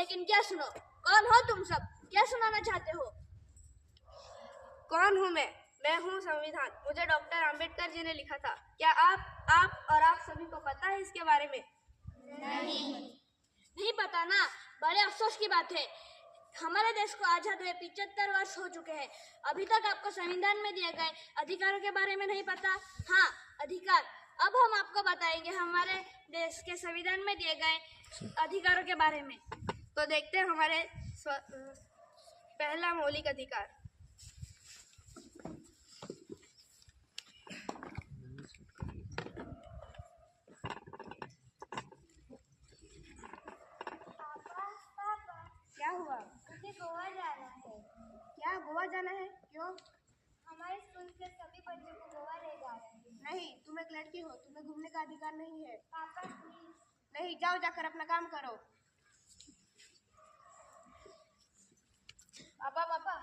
लेकिन क्या सुनो? कौन हो तुम सब? क्या सुनाना चाहते हो? कौन हूँ मैं? मैं हूँ संविधान। मुझे डॉक्टर अंबेडकर जी ने लिखा था। क्या आप और आप सभी को पता है इसके बारे में? नहीं पता ना? बड़े अफसोस की बात है। हमारे देश को आजाद हुए 75 वर्ष हो चुके हैं। अभी तक आपको संविधान में दिए गए अधिकारों के बारे में नहीं पता? हाँ, अधिकार। अब हम आपको बताएंगे हमारे देश के संविधान में दिए गए अधिकारों के बारे में। तो देखते हैं हमारे पहला मौलिक अधिकार। क्या हुआ? मुझे गोवा जाना है। क्या गोवा जाना है? क्यों? हमारे स्कूल के सभी बच्चों को गोवा ले जा रहे हैं। नहीं, तुम एक लड़की हो, तुम्हें घूमने का अधिकार नहीं है। पापा प्लीज। नहीं, जाओ जाकर अपना काम करो। पापा,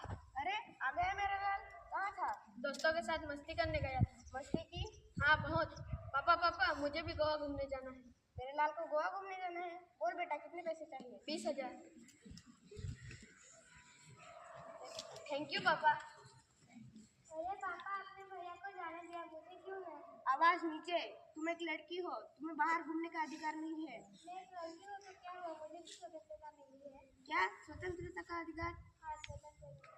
अरे आ गया मेरा लाल। कहाँ था? दोस्तों के साथ मस्ती करने गया था। मस्ती की? हाँ, बहुत। पापा, मुझे भी गोवा घूमने जाना है। मेरे लाल को गोवा घूमने जाना है? बोल बेटा, कितने पैसे चाहिए? 20,000। थैंक यू पापा। अरे पापा, अपने भैया को जाने दिया, मुझे क्यों नहीं? आवाज नीचे। तुम एक लड़की हो, तुम्हें बाहर घूमने का अधिकार नहीं है। मैं एक लड़की हूँ तो क्या हुआ, मुझे भी स्वतंत्रता मिली है। क्या स्वतंत्रता का अधिकार? हाँ, स्वतंत्रता।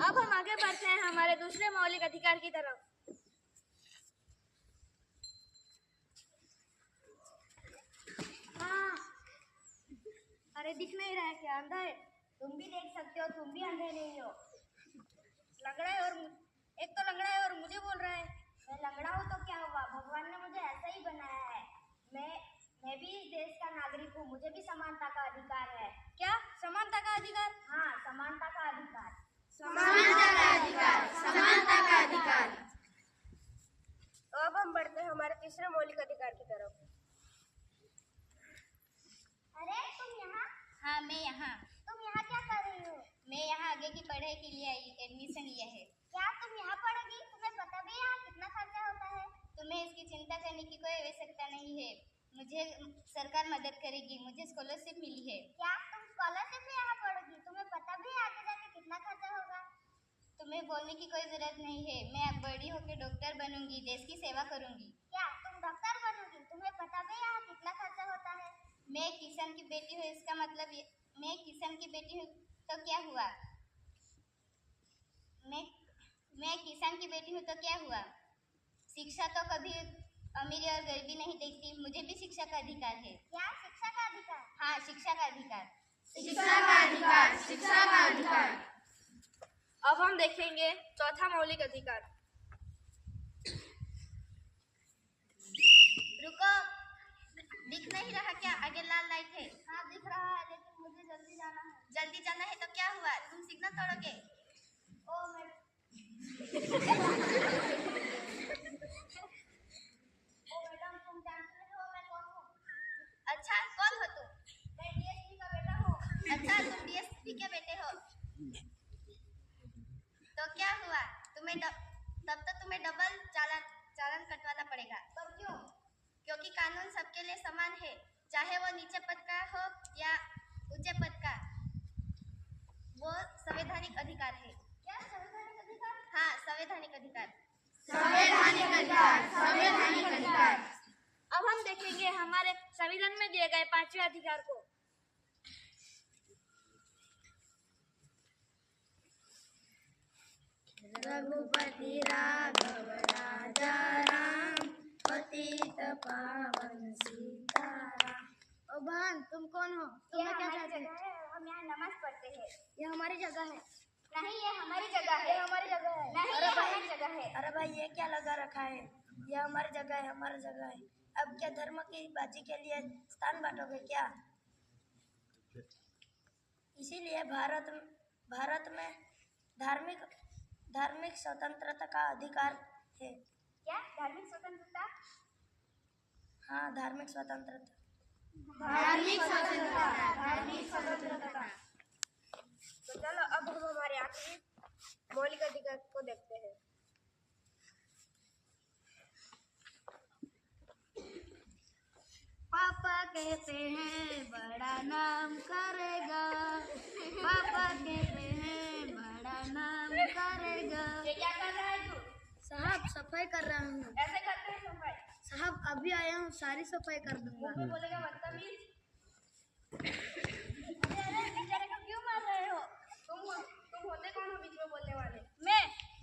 अब हम आगे बढ़ते हैं हमारे दूसरे मौलिक अधिकार की तरफ। हाँ, अरे दिख नहीं रहा है क्या? अंधा है? तुम भी देख सकते हो, तुम भी अंधे नहीं हो। लंगड़ा है और एक तो लंगड़ा है और मुझे बोल रहा है। मैं लंगड़ा हूँ तो क्या हुआ, भगवान ने मुझे ऐसा ही बनाया है। मैं भी इस देश का नागरिक हूँ, मुझे भी समानता का अधिकार है। क्या समानता का अधिकार? हाँ, समानता का अधिकार। तो अब हम बढ़ते हैं हमारे तीसरे मौलिक अधिकार की तरफ। अरे तुम यहाँ? हाँ, मैं यहाँ। तुम यहाँ क्या कर रही हो? मैं यहाँ आगे की पढ़ाई के लिए एडमिशन लिया है। क्या तुम यहाँ पढ़ोगी? तुम्हें पता भी है यहाँ कितना खर्चा होता है? तुम्हें इसकी चिंता करने की कोई आवश्यकता नहीं है। मुझे सरकार मदद करेगी, मुझे स्कॉलरशिप मिली है। क्या तुम स्कॉलरशिप में यहाँ पढ़ोगी? तुम्हें पता भी है आगे जाके कितना खर्चा होगा? तुम्हें बोलने की कोई जरूरत नहीं है। मैं अब बड़ी होकर डॉक्टर बनूंगी, देश की सेवा करूंगी। क्या तुम डॉक्टर बनोगी? तुम्हें पता भी है यहाँ कितना खर्चा होता है? मैं किसान की बेटी हूँ, इसका मतलब मैं किसान की बेटी हूँ तो क्या हुआ? मैं किसान की बेटी हूँ तो क्या हुआ? शिक्षा तो कभी अमीरी और गरीबी नहीं देखती। मुझे भी शिक्षा का अधिकार है। क्या शिक्षा का अधिकार? हाँ, शिक्षा का अधिकार। अब हम देखेंगे चौथा मौलिक अधिकार। रुको, दिख नहीं रहा क्या? आगे लाल लाइट है। हाँ दिख रहा है, लेकिन मुझे जल्दी जाना है। जल्दी जाना है तो क्या हुआ? तुम सिग्नल तोड़ोगे? ओ मैं मैडम, तुम जानते हो मैं कौन हूँ? अच्छा, कौन हो तुम? मैं डीएसपी का बेटा हूँ। अच्छा, तुम डीएसपी के बेटे हो तो क्या हुआ? तब तो तुम्हें डबल चालान कटवाना पड़ेगा। तब क्यों? क्योंकि कानून सबके लिए समान है, चाहे वो नीचे पद का हो या ऊंचे पद का। वो संवैधानिक अधिकार है। क्या संवैधानिक अधिकार? हाँ, संवैधानिक अधिकार। अब हम देखेंगे हमारे संविधान में दिए गए 5वें अधिकार को। रघुपति राघव राजा राम, पतित पावन सीताराम। ओ बहन, तुम कौन हो? ये तुम्हें क्या हमारी चाहते जगह है, हम यहाँ नमाज पढ़ते हैं। ये हमारी जगह है। नहीं, ये हमारी जगह है। ये हमारी जगह है। नहीं, ये हमारी जगह है। अरे भाई, ये क्या लगा रखा है? ये हमारी जगह है, हमारी जगह है। अब क्या धर्म की बाजी के लिए स्थान बांटोगे क्या? इसीलिए भारत में धार्मिक स्वतंत्रता का अधिकार है। क्या धार्मिक स्वतंत्रता? हाँ, धार्मिक स्वतंत्रता। तो चलो अब हम हमारे आखिरी मौलिक अधिकार को देखते हैं। कहते हैं बड़ा नाम करेगा, पापा कहते हैं बड़ा नाम करेगा। ये क्या कर रहा है तू? साहब सफाई कर रहा हूँ। ऐसे करते हैं सफाई? साहब अभी आया हूँ, सारी सफाई कर दूंगा। मुंह में बोलेगा बदतमीज। अरे बेचारे को क्यों मार रहे हो? तुम होते कौन हो बीच में बोलने वाले?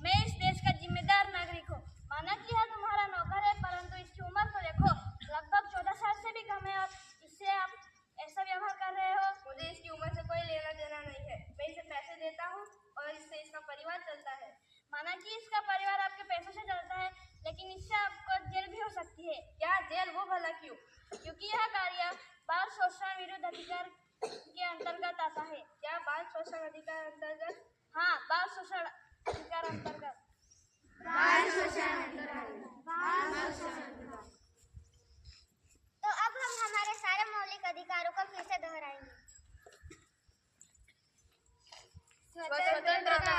मैं इस देश का जिम्मेदार नागरिक हूँ। माना कि यह तुम्हारा नौकर है, परंतु इसकी उम्र तो देखो, लगभग 14 साल से भी कम है और इससे आप ऐसा व्यवहार कर रहे हो। मुझे इसकी उम्र से कोई लेना देना नहीं है। मैं इसे पैसे देता हूँ और इससे इसका परिवार चलता है। माना कि इसका परिवार आपके पैसों से चलता है, लेकिन इससे आपको जेल भी हो सकती है। क्या जेल? वो भला क्यों? क्योंकि यह कार्य बाल शोषण विरुद्ध अधिकार के अंतर्गत आता है। क्या बाल शोषण अधिकार अंतर्गत? हाँ, बाल शोषण अधिकार अंतर्गत। तो अब हम हमारे सारे मौलिक अधिकारों को फिर से दोहराएंगे। स्वतंत्रता